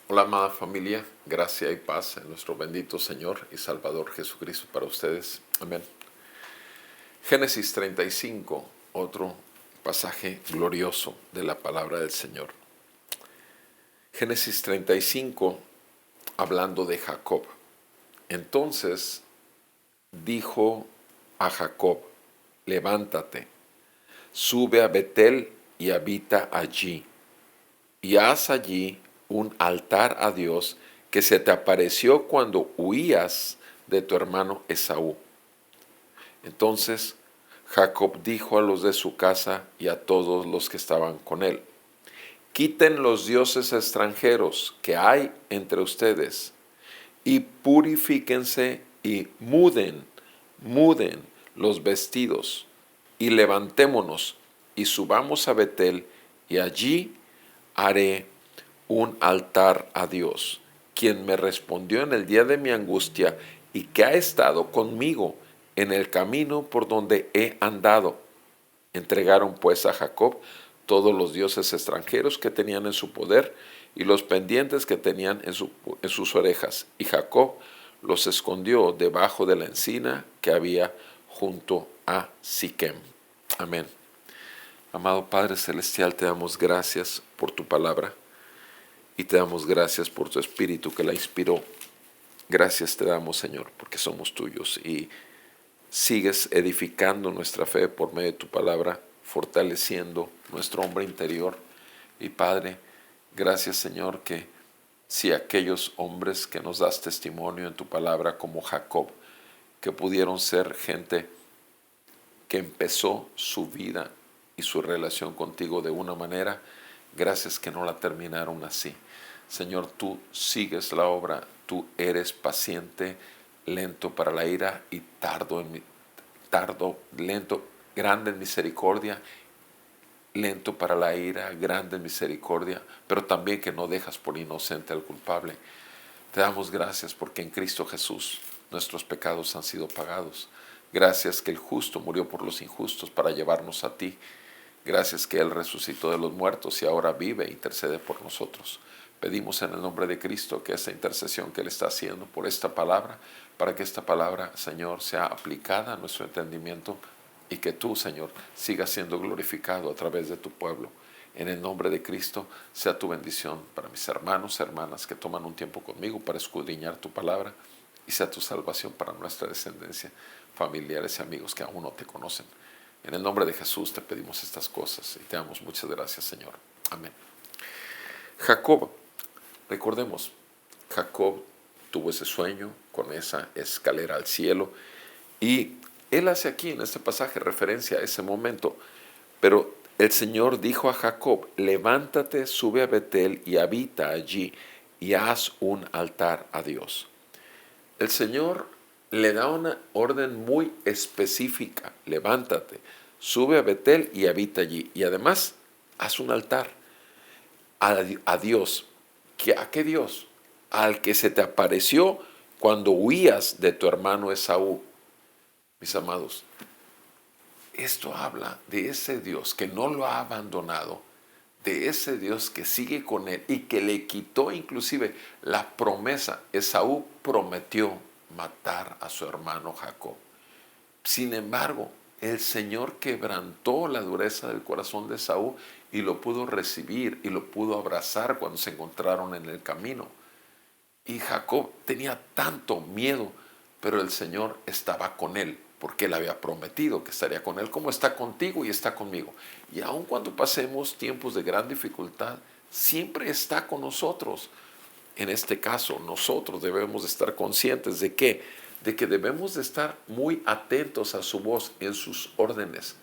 Hola amada familia, gracia y paz en nuestro bendito Señor y Salvador Jesucristo para ustedes. Amén. Génesis 35, otro pasaje glorioso de la palabra del Señor. Génesis 35, hablando de Jacob. Entonces dijo a Jacob: levántate, sube a Betel y habita allí, y haz allí un altar a Dios que se te apareció cuando huías de tu hermano Esaú. Entonces Jacob dijo a los de su casa y a todos los que estaban con él: quiten los dioses extranjeros que hay entre ustedes y purifíquense y muden los vestidos, y levantémonos y subamos a Betel, y allí haré un altar a Dios, quien me respondió en el día de mi angustia y que ha estado conmigo en el camino por donde he andado. Entregaron pues a Jacob todos los dioses extranjeros que tenían en su poder y los pendientes que tenían en sus orejas, y Jacob los escondió debajo de la encina que había junto a Siquem. Amén. Amado Padre Celestial, te damos gracias por tu palabra y te damos gracias por tu Espíritu que la inspiró. Gracias te damos, Señor, porque somos tuyos y sigues edificando nuestra fe por medio de tu palabra, fortaleciendo nuestro hombre interior. Y Padre, gracias, Señor, que si aquellos hombres que nos das testimonio en tu palabra, como Jacob, que pudieron ser gente que empezó su vida y su relación contigo de una manera, gracias que no la terminaron así. Señor, tú sigues la obra, tú eres paciente, lento para la ira y lento, grande en misericordia, lento para la ira, grande en misericordia, pero también que no dejas por inocente al culpable. Te damos gracias porque en Cristo Jesús nuestros pecados han sido pagados. Gracias que el justo murió por los injustos para llevarnos a ti. Gracias que Él resucitó de los muertos y ahora vive e intercede por nosotros. Pedimos en el nombre de Cristo que esta intercesión que Él está haciendo por esta palabra, para que esta palabra, Señor, sea aplicada a nuestro entendimiento y que tú, Señor, sigas siendo glorificado a través de tu pueblo. En el nombre de Cristo sea tu bendición para mis hermanos, hermanas que toman un tiempo conmigo para escudriñar tu palabra, y sea tu salvación para nuestra descendencia, familiares y amigos que aún no te conocen. En el nombre de Jesús te pedimos estas cosas y te damos muchas gracias, Señor. Amén. Jacob, recordemos, Jacob tuvo ese sueño con esa escalera al cielo y él hace aquí en este pasaje referencia a ese momento. Pero el Señor dijo a Jacob: levántate, sube a Betel y habita allí y haz un altar a Dios. El Señor le da una orden muy específica: levántate, sube a Betel y habita allí. Y además, haz un altar a Dios. ¿A qué Dios? Al que se te apareció cuando huías de tu hermano Esaú. Mis amados, esto habla de ese Dios que no lo ha abandonado, de ese Dios que sigue con él y que le quitó inclusive la promesa. Esaú prometió matar a su hermano Jacob. Sin embargo, el Señor quebrantó la dureza del corazón de Esaú y lo pudo recibir y lo pudo abrazar cuando se encontraron en el camino. Y Jacob tenía tanto miedo, pero el Señor estaba con él, porque él había prometido que estaría con él, como está contigo y está conmigo. Y aun cuando pasemos tiempos de gran dificultad, siempre está con nosotros. En este caso, nosotros debemos estar conscientes de que debemos de estar muy atentos a su voz, en sus órdenes.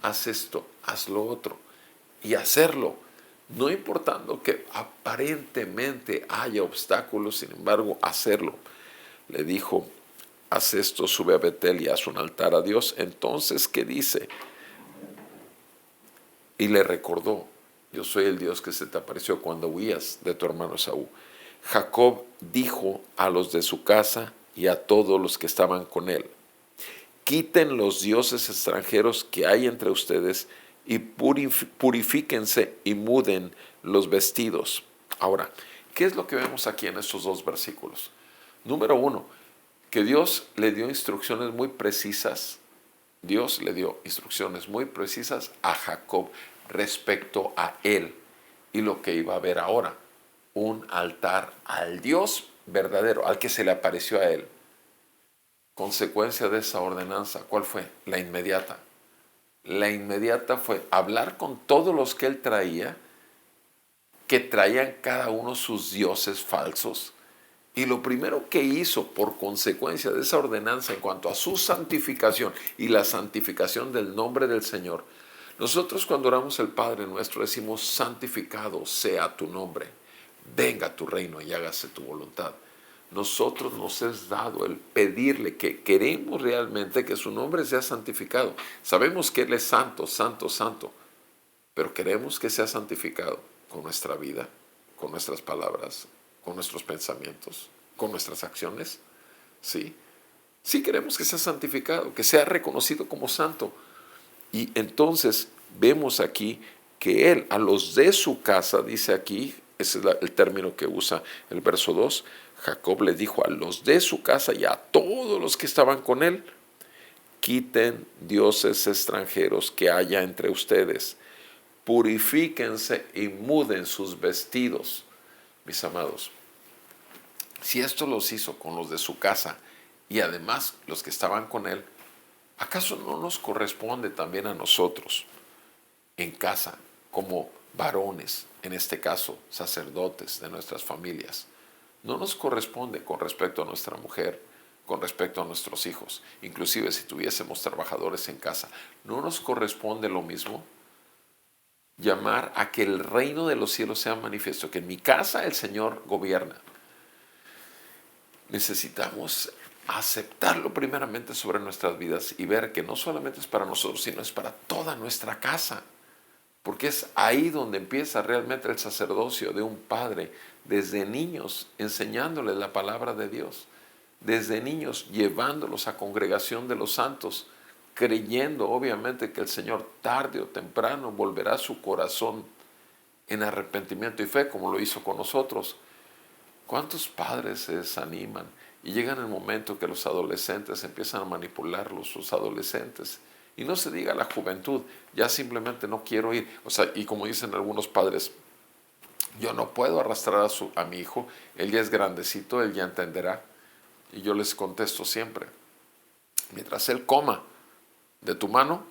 Haz esto, haz lo otro, y hacerlo. No importando que aparentemente haya obstáculos, sin embargo, hacerlo. Le dijo: haz esto, sube a Betel y haz un altar a Dios. Entonces, ¿qué dice? Y le recordó: yo soy el Dios que se te apareció cuando huías de tu hermano Esaú. Jacob dijo a los de su casa y a todos los que estaban con él: quiten los dioses extranjeros que hay entre ustedes y purifíquense y muden los vestidos. Ahora, ¿Qué es lo que vemos aquí en estos dos versículos? Número uno, que Dios le dio instrucciones muy precisas. Dios le dio instrucciones muy precisas a Jacob respecto a él y lo que iba a ver ahora. Un altar al Dios verdadero, al que se le apareció a él. Consecuencia de esa ordenanza, ¿cuál fue? La inmediata. La inmediata fue hablar con todos los que él traía, que traían cada uno sus dioses falsos. Y lo primero que hizo por consecuencia de esa ordenanza en cuanto a su santificación y la santificación del nombre del Señor, nosotros cuando oramos el Padre Nuestro decimos: santificado sea tu nombre, venga tu reino y hágase tu voluntad. Nosotros nos es dado el pedirle que queremos realmente que su nombre sea santificado. Sabemos que Él es santo, santo, santo, pero queremos que sea santificado con nuestra vida, con nuestras palabras, con nuestros pensamientos, con nuestras acciones. Sí, sí queremos que sea santificado, que sea reconocido como santo. Y entonces vemos aquí que Él, a los de su casa, dice aquí, ese es el término que usa el verso 2, Jacob le dijo a los de su casa y a todos los que estaban con él: quiten dioses extranjeros que haya entre ustedes, purifíquense y muden sus vestidos. Mis amados, si esto los hizo con los de su casa y además los que estaban con él, ¿acaso no nos corresponde también a nosotros en casa, como varones, en este caso sacerdotes de nuestras familias? No nos corresponde con respecto a nuestra mujer, con respecto a nuestros hijos, inclusive si tuviésemos trabajadores en casa, ¿no nos corresponde lo mismo? Llamar a que el reino de los cielos sea manifiesto, que en mi casa el Señor gobierna. Necesitamos aceptarlo primeramente sobre nuestras vidas y ver que no solamente es para nosotros, sino es para toda nuestra casa. Porque es ahí donde empieza realmente el sacerdocio de un padre, desde niños enseñándoles la palabra de Dios, desde niños llevándolos a congregación de los santos, creyendo obviamente que el Señor tarde o temprano volverá su corazón en arrepentimiento y fe, como lo hizo con nosotros. ¿Cuántos padres se desaniman y llegan el momento que los adolescentes empiezan a manipularlos, sus adolescentes? Y no se diga la juventud, ya simplemente no quiero ir. O sea, y como dicen algunos padres, yo no puedo arrastrar a mi hijo, él ya es grandecito, él ya entenderá. Y yo les contesto siempre, mientras él coma de tu mano,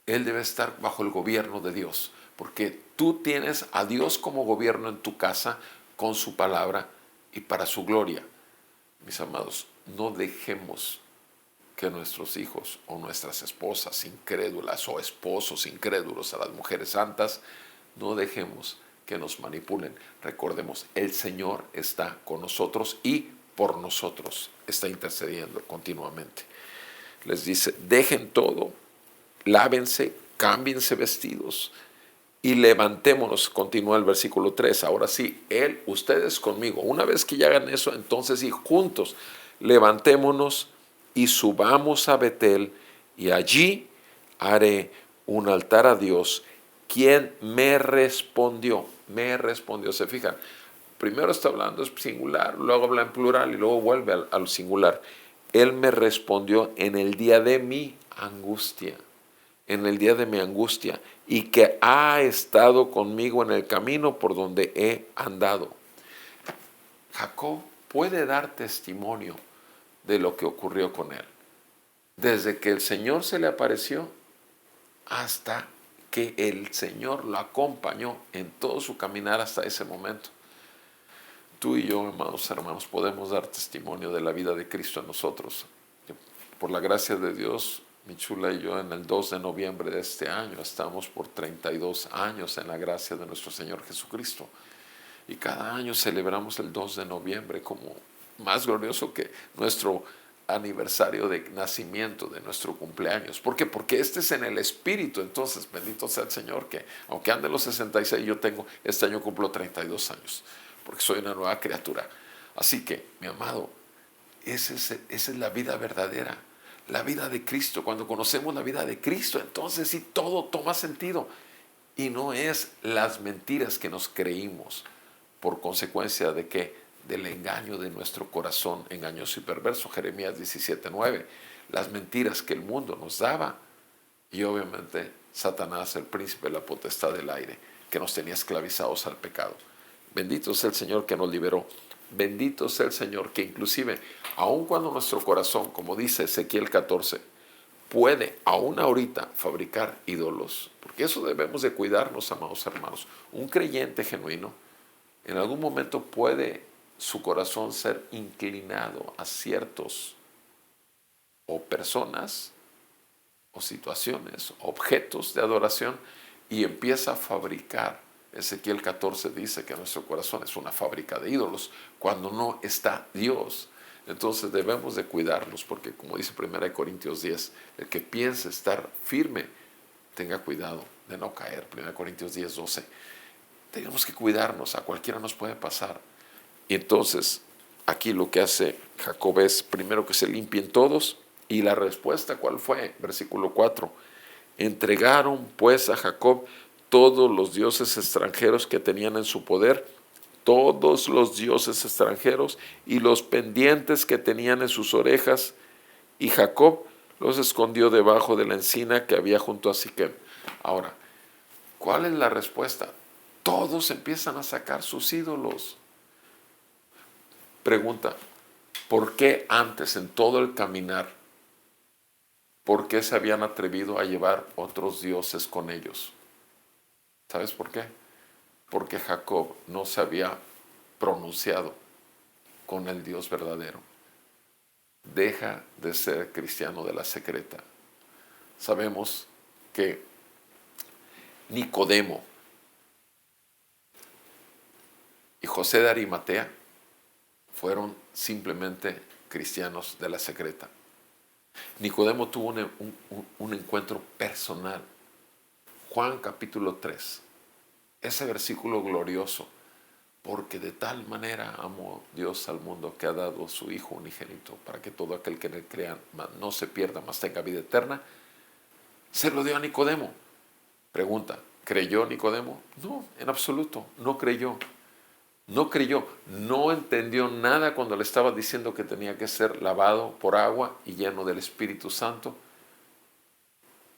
él debe estar bajo el gobierno de Dios, porque tú tienes a Dios como gobierno en tu casa con su palabra y para su gloria. Mis amados, no dejemos que nuestros hijos o nuestras esposas incrédulas o esposos incrédulos a las mujeres santas, no dejemos que nos manipulen. Recordemos, el Señor está con nosotros y por nosotros está intercediendo continuamente. Les dice: dejen todo, lávense, cámbiense vestidos y levantémonos. Continúa el versículo 3. Ahora sí, ustedes conmigo. Una vez que ya hagan eso, entonces sí, juntos, levantémonos y subamos a Betel, y allí haré un altar a Dios, quien me respondió. Me respondió. ¿Se fijan? Primero está hablando en singular, luego habla en plural y luego vuelve al singular. Él me respondió en el día de mi angustia. En el día de mi angustia, y que ha estado conmigo en el camino por donde he andado. Jacob puede dar testimonio de lo que ocurrió con él, desde que el Señor se le apareció hasta que el Señor lo acompañó en todo su caminar hasta ese momento. Tú y yo, amados hermanos, podemos dar testimonio de la vida de Cristo en nosotros. Por la gracia de Dios, mi chula y yo, en el 2 de noviembre de este año estamos por 32 años en la gracia de nuestro Señor Jesucristo. Y cada año celebramos el 2 de noviembre como más glorioso que nuestro aniversario de nacimiento, de nuestro cumpleaños. ¿Por qué? Porque este es en el Espíritu. Entonces, bendito sea el Señor, que aunque ande los 66, este año cumplo 32 años, porque soy una nueva criatura. Así que, mi amado, esa es la vida verdadera, la vida de Cristo. Cuando conocemos la vida de Cristo, entonces sí todo toma sentido. Y no es las mentiras que nos creímos por consecuencia de qué? Del engaño de nuestro corazón, engañoso y perverso. Jeremías 17:9, las mentiras que el mundo nos daba. Y obviamente Satanás, el príncipe de la potestad del aire, que nos tenía esclavizados al pecado. Bendito sea el Señor que nos liberó. Bendito sea el Señor que inclusive, aun cuando nuestro corazón, como dice Ezequiel 14, puede aún ahorita fabricar ídolos, porque eso debemos de cuidarnos, amados hermanos. Un creyente genuino, en algún momento puede su corazón ser inclinado a ciertos o personas o situaciones, objetos de adoración, y empieza a fabricar. Ezequiel 14 dice que nuestro corazón es una fábrica de ídolos cuando no está Dios. Entonces debemos de cuidarnos, porque como dice 1 Corintios 10, el que piense estar firme, tenga cuidado de no caer. 1 Corintios 10:12. Tenemos que cuidarnos, a cualquiera nos puede pasar. Y entonces aquí lo que hace Jacob es primero que se limpien todos. Y la respuesta, ¿cuál fue? Versículo 4. Entregaron pues a Jacob todos los dioses extranjeros que tenían en su poder, todos los dioses extranjeros y los pendientes que tenían en sus orejas, y Jacob los escondió debajo de la encina que había junto a Siquem. Ahora, ¿cuál es la respuesta? Todos empiezan a sacar sus ídolos. Pregunta, ¿por qué antes en todo el caminar, por qué se habían atrevido a llevar otros dioses con ellos? ¿Sabes por qué? Porque Jacob no se había pronunciado con el Dios verdadero. Deja de ser cristiano de la secreta. Sabemos que Nicodemo y José de Arimatea fueron simplemente cristianos de la secreta. Nicodemo tuvo un encuentro personal. Juan capítulo 3, ese versículo glorioso, porque de tal manera amó Dios al mundo que ha dado a su Hijo unigénito, para que todo aquel que en él crea no se pierda, mas tenga vida eterna, se lo dio a Nicodemo. Pregunta, ¿creyó Nicodemo? No, en absoluto, no creyó. No creyó, no entendió nada cuando le estaba diciendo que tenía que ser lavado por agua y lleno del Espíritu Santo.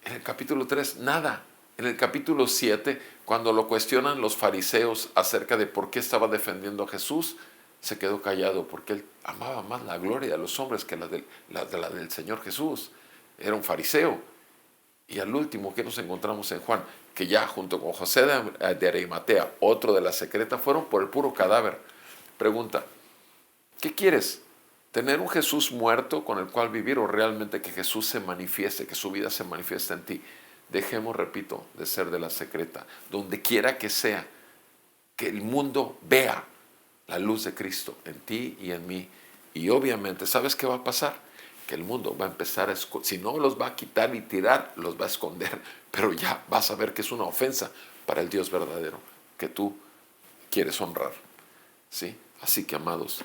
En el capítulo 3, nada. En el capítulo 7, cuando lo cuestionan los fariseos acerca de por qué estaba defendiendo a Jesús, se quedó callado porque él amaba más la gloria de los hombres que la del Señor Jesús. Era un fariseo. Y al último que nos encontramos en Juan, que ya junto con José de Arimatea, otro de la secreta, fueron por el puro cadáver. Pregunta, ¿qué quieres? ¿Tener un Jesús muerto con el cual vivir, o realmente que Jesús se manifieste, que su vida se manifieste en ti? Dejemos, repito, de ser de la secreta. Donde quiera que sea, que el mundo vea la luz de Cristo en ti y en mí. Y obviamente, ¿sabes qué va a pasar? Que el mundo va a empezar si no los va a quitar y tirar, los va a esconder, pero ya vas a ver que es una ofensa para el Dios verdadero que tú quieres honrar, ¿sí? Así que, amados,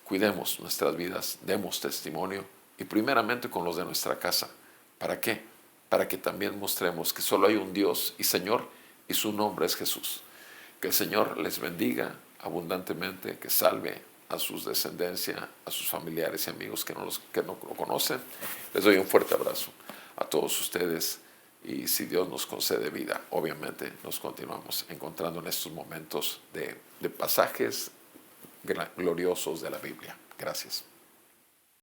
cuidemos nuestras vidas, demos testimonio, y primeramente con los de nuestra casa. ¿Para qué? Para que también mostremos que solo hay un Dios y Señor, y su nombre es Jesús. Que el Señor les bendiga abundantemente, que salve a sus descendencia, a sus familiares y amigos que no lo conocen. Les doy un fuerte abrazo a todos ustedes, y si Dios nos concede vida, obviamente nos continuamos encontrando en estos momentos de pasajes gloriosos de la Biblia. Gracias.